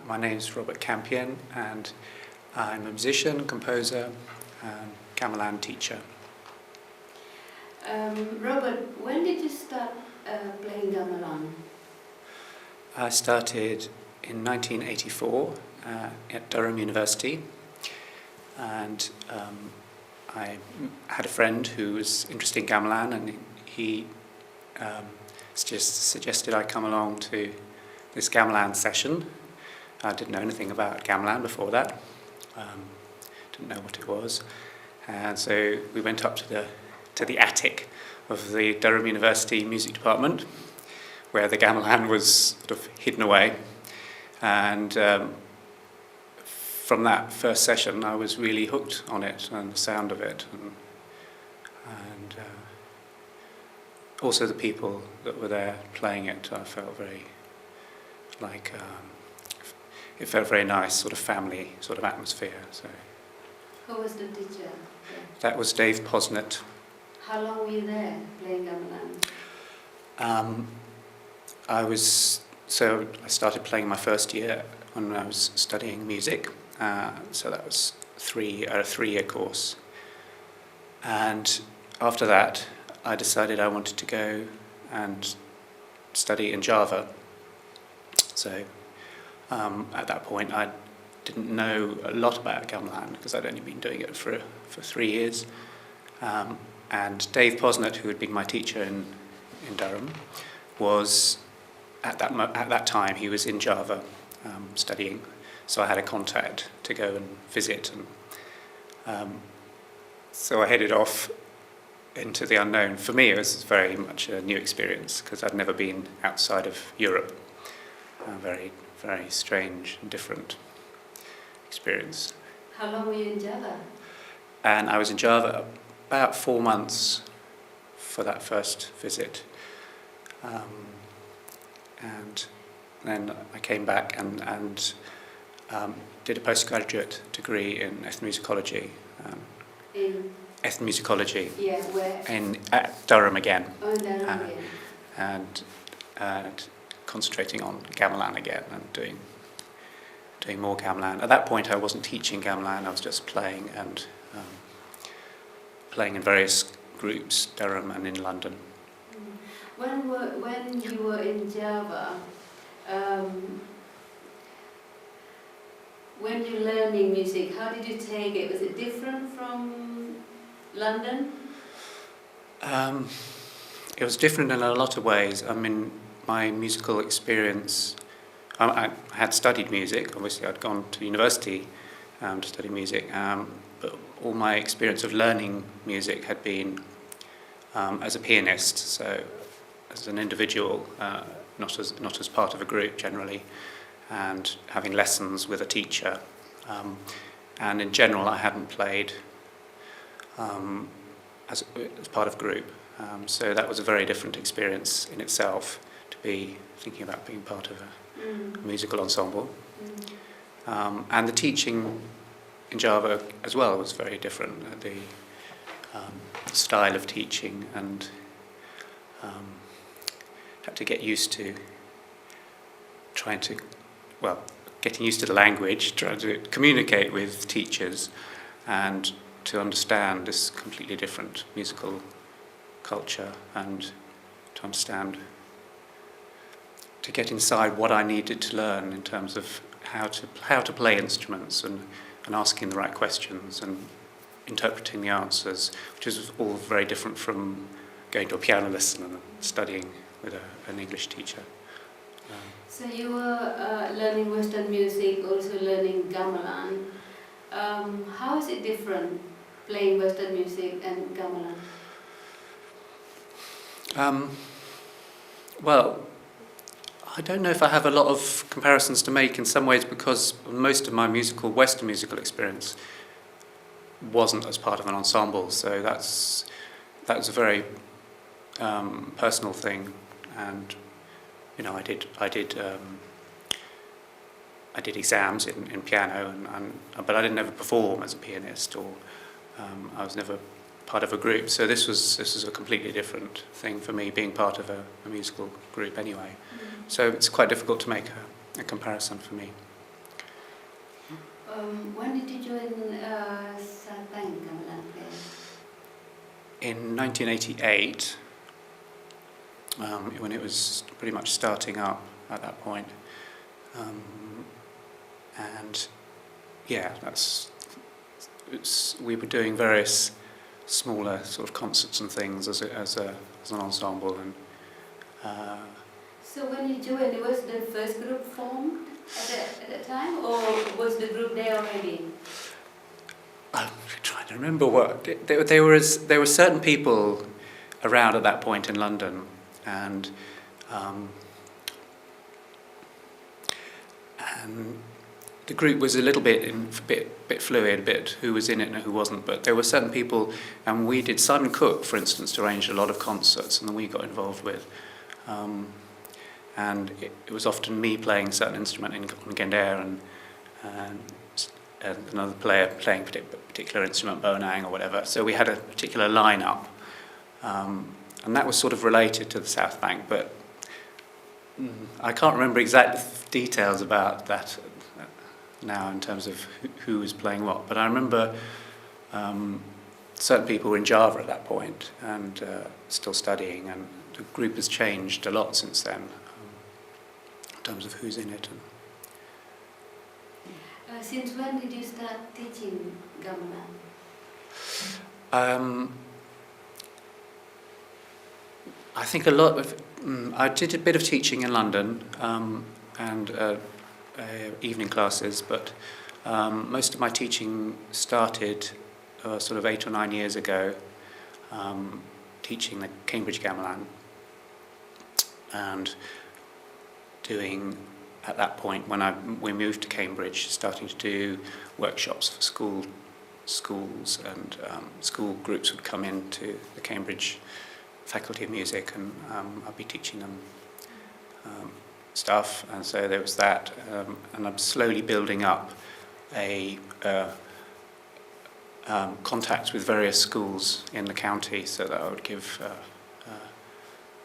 My name is Robert Campion, and I'm a musician, composer, and gamelan teacher. Robert, when did you start playing gamelan? I started in 1984 at Durham University, and I had a friend who was interested in gamelan, and he just suggested I come along to this gamelan session. I didn't know anything about gamelan before that, didn't know what it was, and so we went up to the attic of the Durham University music department, where the gamelan was sort of hidden away, and from that first session I was really hooked on it and the sound of it, and also the people that were there playing it. I felt very like it felt very nice, sort of family sort of atmosphere. So Who was the teacher? that was Dave Posnett. How long were you there playing gamelan? I started playing my first year when I was studying music, so that was a three-year course. And after that, I decided I wanted to go and study in Java. So at that point, I didn't know a lot about gamelan because I'd only been doing it for 3 years. And Dave Posnett, who had been my teacher in Durham, was at that time he was in Java studying, so I had a contact to go and visit, and so I headed off into the unknown. For me, it was very much a new experience because I'd never been outside of Europe. A very, very strange and different experience. How long were you in Java? And I was in Java about 4 months for that first visit. And then I came back and did a postgraduate degree in ethnomusicology. In? Ethnomusicology. Yeah, where? At Durham again. Oh, in Durham again. And concentrating on gamelan again and doing more gamelan. At that point I wasn't teaching gamelan, I was just playing and playing in various groups, Durham and in London. When you were in Java, when you're learning music, how did you take it? Was it different from London? It was different in a lot of ways. I mean, my musical experience, I had studied music. Obviously I'd gone to university to study music, but all my experience of learning music had been as a pianist, so as an individual, not as part of a group generally, and having lessons with a teacher. And in general I hadn't played as part of a group, so that was a very different experience in itself, to be thinking about being part of a musical ensemble. And the teaching in Java as well was very different. The style of teaching, and had to get used to getting used to the language, trying to communicate with teachers and to understand this completely different musical culture, and to get inside what I needed to learn in terms of how to play instruments, and asking the right questions and interpreting the answers, which is all very different from going to a piano lesson and studying with an English teacher. So you were learning Western music, also learning gamelan. How is it different, playing Western music and gamelan? Well, I don't know if I have a lot of comparisons to make in some ways, because most of my Western musical experience wasn't as part of an ensemble, so that was a very personal thing. And you know, I did exams in piano, but I didn't ever perform as a pianist, or I was never part of a group. So this was a completely different thing for me, being part of a musical group anyway. So it's quite difficult to make a comparison for me. When did you join Southbank Gamelan Players? In 1988, when it was pretty much starting up at that point, and yeah, we were doing various smaller sort of concerts and things as an ensemble, and so when you joined, was the first group formed at that time, or was the group there already? I'm trying to remember what there were certain people around at that point in London, and the group was a little bit fluid, a bit who was in it and who wasn't. But there were certain people, and we did. Simon Cook, for instance, arranged a lot of concerts, and we got involved with. And it was often me playing a certain instrument on Gendare, and another player playing a particular instrument, bonang or whatever. So we had a particular lineup, and that was sort of related to the Southbank. But I can't remember exact details about that now in terms of who was playing what. But I remember certain people were in Java at that point and still studying, and the group has changed a lot since then in terms of who's in it. Since when did you start teaching gamelan? I think a lot of... I did a bit of teaching in London and evening classes, but most of my teaching started sort of 8 or 9 years ago, teaching the Cambridge Gamelan, and doing, at that point when we moved to Cambridge, starting to do workshops for schools, and school groups would come into the Cambridge Faculty of Music, and I'd be teaching them stuff, and so there was that, and I'm slowly building up a contacts with various schools in the county, so that I would give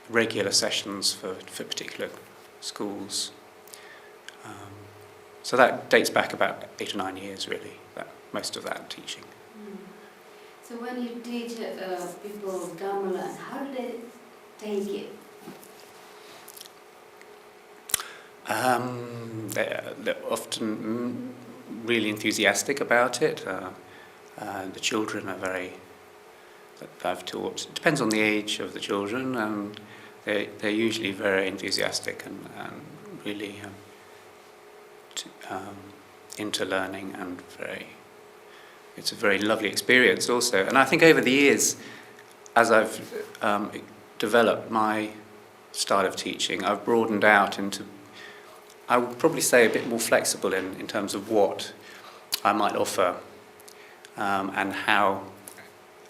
regular sessions for particular schools. So that dates back about 8 or 9 years, really, most of that teaching. So when you teach people gamelan, how do they take it? They're often really enthusiastic about it. The children are very... I've taught, it depends on the age of the children, and they're usually very enthusiastic and really into learning, and it's a very lovely experience also. And I think over the years, as I've developed my style of teaching, I've broadened out into, I would probably say, a bit more flexible in terms of what I might offer, and how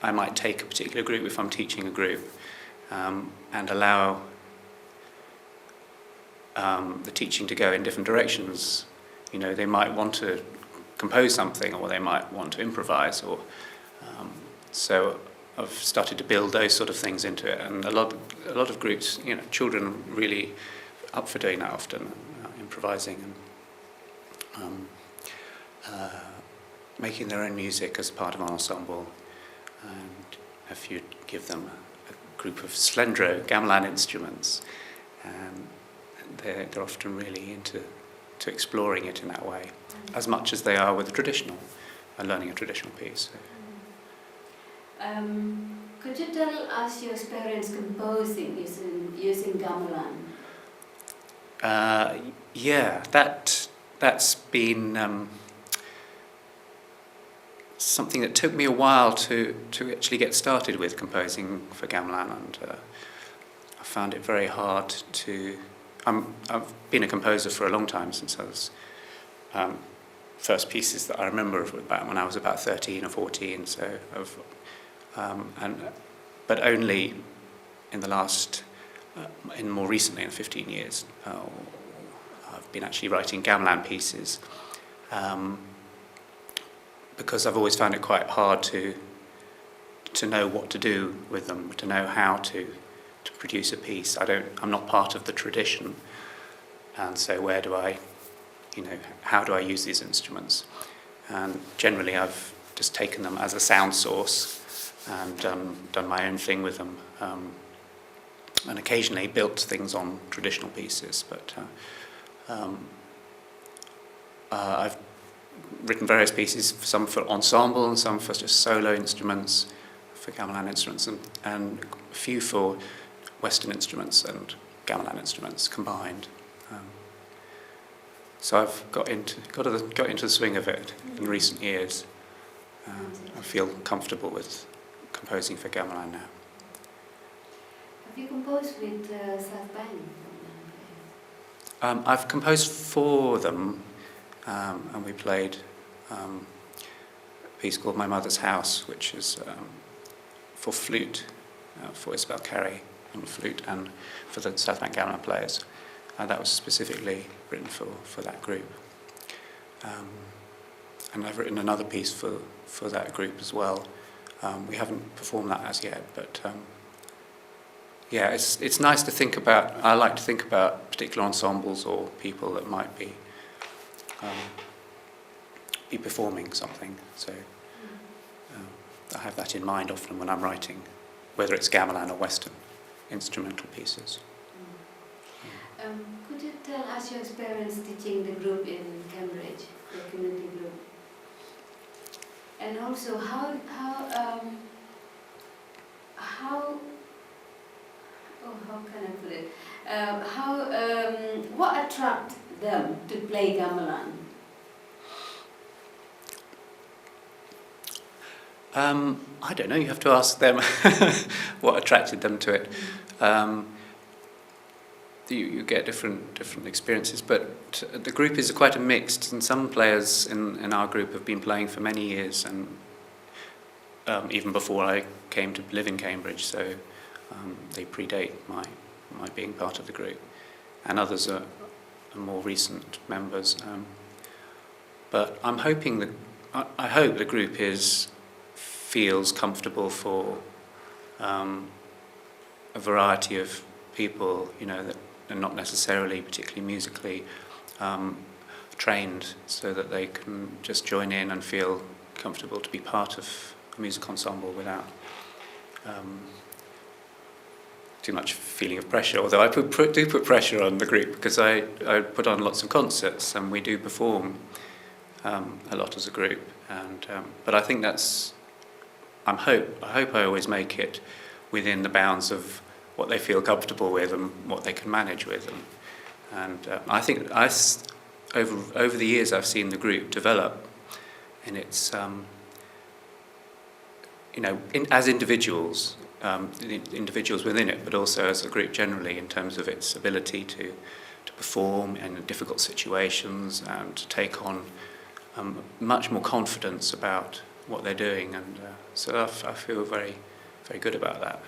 I might take a particular group if I'm teaching a group, and allow the teaching to go in different directions. You know, they might want to compose something, or they might want to improvise, or so I've started to build those sort of things into it. And a lot of groups, you know, children are really up for doing that often, improvising and making their own music as part of an ensemble. And if you give them a group of slendro gamelan instruments, they're often really into exploring it in that way, as much as they are with the traditional, learning a traditional piece. Could you tell us your experience composing using gamelan? Yeah, that's been something that took me a while to actually get started with composing for gamelan, and I found it very hard to... I've been a composer for a long time, since I was... first pieces that I remember about when I was about 13 or 14, so but only in the last, more recently, in 15 years, I've been actually writing gamelan pieces, because I've always found it quite hard to know what to do with them, to know how to produce a piece. I'm not part of the tradition, and so where do I, how do I use these instruments? And generally I've just taken them as a sound source and done my own thing with them, and occasionally built things on traditional pieces, but I've written various pieces, some for ensemble and some for just solo instruments, for gamelan instruments, and a few for Western instruments and gamelan instruments combined. So I've got into the swing of it in recent years. I feel comfortable with composing for gamelan now. Have you composed with Southbank Gamelan Players? I've composed for them, and we played a piece called My Mother's House, which is for flute, for Isabel Carey on flute, and for the Southbank Gamelan Players. That was specifically written for that group. And I've written another piece for that group as well. We haven't performed that as yet, but yeah, it's nice to think about. I like to think about particular ensembles or people that might be performing something. So I have that in mind often when I'm writing, whether it's gamelan or Western instrumental pieces. Could you tell us your experience teaching the group in Cambridge, the community group? And also, how can I put it? What attracted them to play gamelan? I don't know. You have to ask them what attracted them to it. You get different experiences, but the group is quite a mixed, and some players in our group have been playing for many years, and even before I came to live in Cambridge, so they predate my being part of the group, and others are more recent members. But I'm hoping I hope the group feels comfortable for a variety of people, that are not necessarily particularly musically trained, so that they can just join in and feel comfortable to be part of a music ensemble without too much feeling of pressure. Although I do put pressure on the group, because I put on lots of concerts and we do perform a lot as a group. And but I think I hope I always make it within the bounds of what they feel comfortable with and what they can manage with them. And I think over the years I've seen the group develop in its, as individuals, individuals within it, but also as a group generally, in terms of its ability to perform in difficult situations and to take on much more confidence about what they're doing. And so I feel very, very good about that.